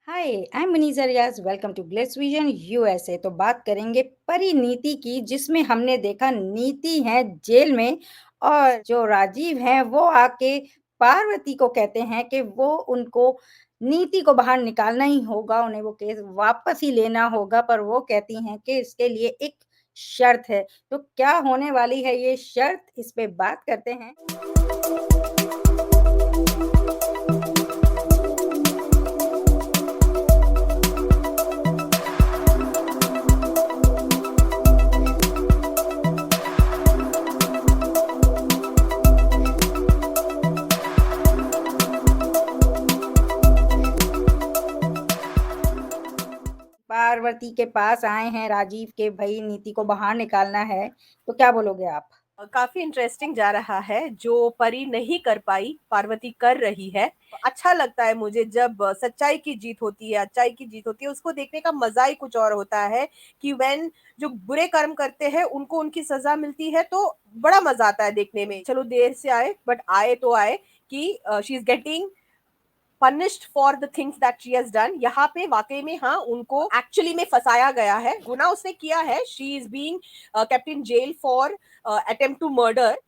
Hi, I am Muniza Riaz, welcome to Glitz Vision USA. तो बात करेंगे परिनीति की, जिसमें हमने देखा नीति है जेल में और जो राजीव हैं वो आके पार्वती को कहते हैं कि वो उनको नीति को बाहर निकालना ही होगा, उन्हें वो केस वापस ही लेना होगा, पर वो कहती हैं कि इसके लिए एक शर्त है। तो क्या होने वाली है ये शर्त, इस पे बात करते हैं। पार्वती के पास आए हैं राजीव के भई नीति को बाहर निकालना है, तो क्या बोलोगे आप? काफी इंटरेस्टिंग जा रहा है। जो परी नहीं कर पाई, पार्वती कर रही है। अच्छा लगता है मुझे जब सच्चाई की जीत होती है, अच्छाई की जीत होती है, उसको देखने का मजा ही कुछ और होता है कि व्हेन जो बुरे कर्म करते हैं उनको उनकी सजा मिलती है, तो बड़ा मजा आता है देखने में। चलो देर से आए बट आए तो आए कि she is getting punished for the things that she has done। यहाँ पे वाकई में हाँ उनको एक्चुअली में फंसाया गया है, गुनाह उसने किया है। She is being kept in jail for attempt to murder.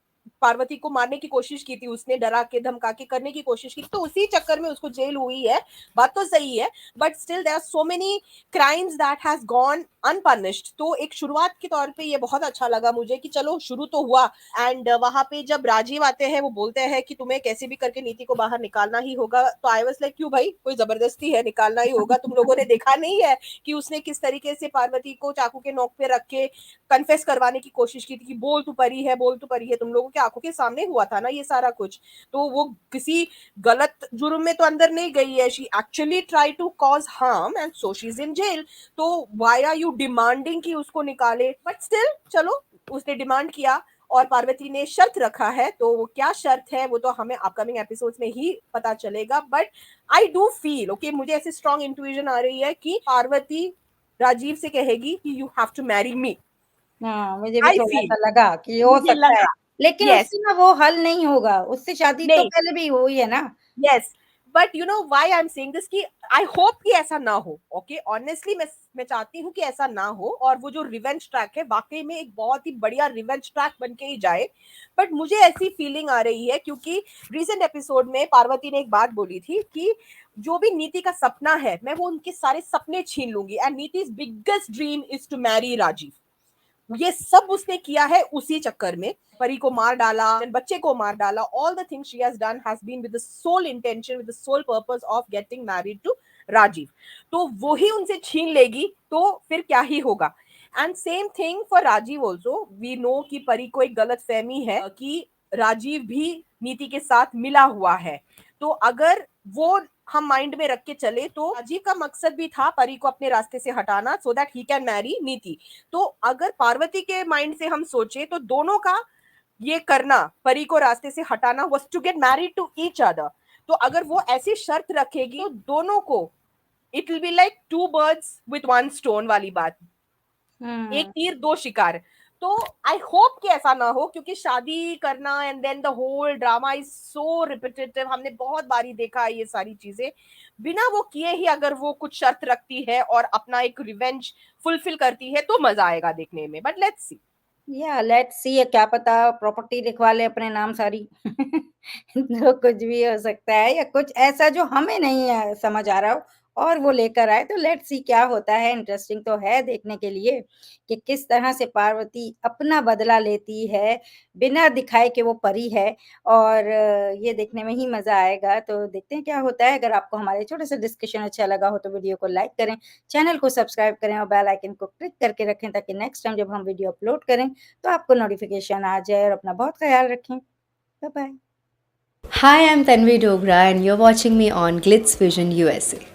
Parvati को मारने की कोशिश की थी उसने, डरा के धमका के करने की कोशिश की, तो उसी चक्कर में उसको जेल हुई है। बात तो सही है, but still there are so many crimes that has gone unpunished. तो एक शुरुआत के तौर पे ये बहुत अच्छा लगा मुझे कि चलो शुरू तो हुआ। एंड वहां पे जब राजीव आते हैं वो बोलते हैं कि तुम्हें कैसे भी करके नीति को बाहर निकालना ही होगा, तो आई वाज लाइक क्यों भाई, कोई जबरदस्ती है, निकालना ही होगा। तुम लोगों ने देखा नहीं है कि उसने किस तरीके से पार्वती को चाकू के नोक पे रख के कन्फेस करवाने की कोशिश की थी कि बोल तू परी है, बोल तू परी है। तुम लोगों की आंखों के सामने हुआ था ना ये सारा कुछ। तो वो किसी गलत जुर्म में तो अंदर नहीं गई है। She actually try to cause harm and so she is in jail. तो व्हाई आर यू डिमांडिंग कि उसको निकाले? बट स्टिल चलो, उसने डिमांड किया और पार्वती ने शर्त रखा है, तो वो क्या शर्त है वो तो हमें अपकमिंग एपिसोड्स में ही पता चलेगा। But I do feel okay, मुझे ऐसी स्ट्रॉन्ग इंट्यूजन आ रही है कि पार्वती राजीव से कहेगी कि you have to marry me. हाँ, मुझे भी आई फील, थोड़ा-सा लगा कि हो मुझे सकता है, लगा। लेकिन यस। उससे ना वो हल नहीं होगा, उससे शादी तो नहीं। पहले भी हुई है ना। Yes, but you know why I am saying this कि आई होप कि ऐसा ना हो। ओके, ऑनेस्टली मैं चाहती हूँ कि ऐसा ना हो और वो जो रिवेंज ट्रैक है वाकई में एक बहुत ही बढ़िया रिवेंज ट्रैक बन के ही जाए। बट मुझे ऐसी फीलिंग आ रही है क्योंकि रिसेंट एपिसोड में पार्वती ने एक बात बोली थी कि जो भी नीति का सपना है मैं वो उनके सारे सपने छीन लूंगी, and Niti's biggest dream is to marry Rajiv. ये सब उसने किया है उसी चक्कर में। परी को मार डाला, बच्चे को मार डाला। All the things she has done has been with the sole intention, with the sole purpose of getting married to Rajeev. तो वो ही उनसे छीन लेगी तो फिर क्या ही होगा। And same thing for Rajeev also. We know कि परी को एक गलत फहमी है कि राजीव भी नीति के साथ मिला हुआ है। तो अगर वो हम माइंड में रख के चले तो राजीव का मकसद भी था परी को अपने रास्ते से हटाना, so that he can marry नीति। तो अगर पार्वती के माइंड से हम सोचे तो दोनों का ये करना, परी को रास्ते से हटाना, was to get married to each other। तो अगर वो ऐसी शर्त रखेगी तो दोनों को it will be like two birds with one stone वाली बात। एक हुँ। तीर दो शिकार। तो आई होप कि ऐसा ना हो, क्योंकि शादी करना and then the whole drama is so repetitive. हमने बहुत बारी देखा है ये सारी चीजें। बिना वो किए ही अगर वो कुछ शर्त रखती है और अपना एक रिवेंज फुलफिल करती है तो मजा आएगा देखने में। But let's see. या लेट्स सी, क्या पता प्रॉपर्टी लिखवा ले अपने नाम सारी। तो कुछ भी हो सकता है या कुछ ऐसा जो हमें नहीं समझ आ रहा हो और वो लेकर आए, तो लेट्स सी क्या होता है। इंटरेस्टिंग तो है देखने के लिए कि किस तरह से पार्वती अपना बदला लेती है बिना दिखाए कि वो परी है, और ये देखने में ही मज़ा आएगा। तो देखते हैं क्या होता है। अगर आपको हमारे छोटे से डिस्कशन अच्छा लगा हो तो वीडियो को लाइक करें, चैनल को सब्सक्राइब करें और बेल आइकन को क्लिक करके रखें ताकि नेक्स्ट टाइम जब हम वीडियो अपलोड करें तो आपको नोटिफिकेशन आ जाए। और अपना बहुत ख्याल रखें। Bye bye. Hi, I'm Tanvi Dogra, and you're watching me on Glitz Vision USA.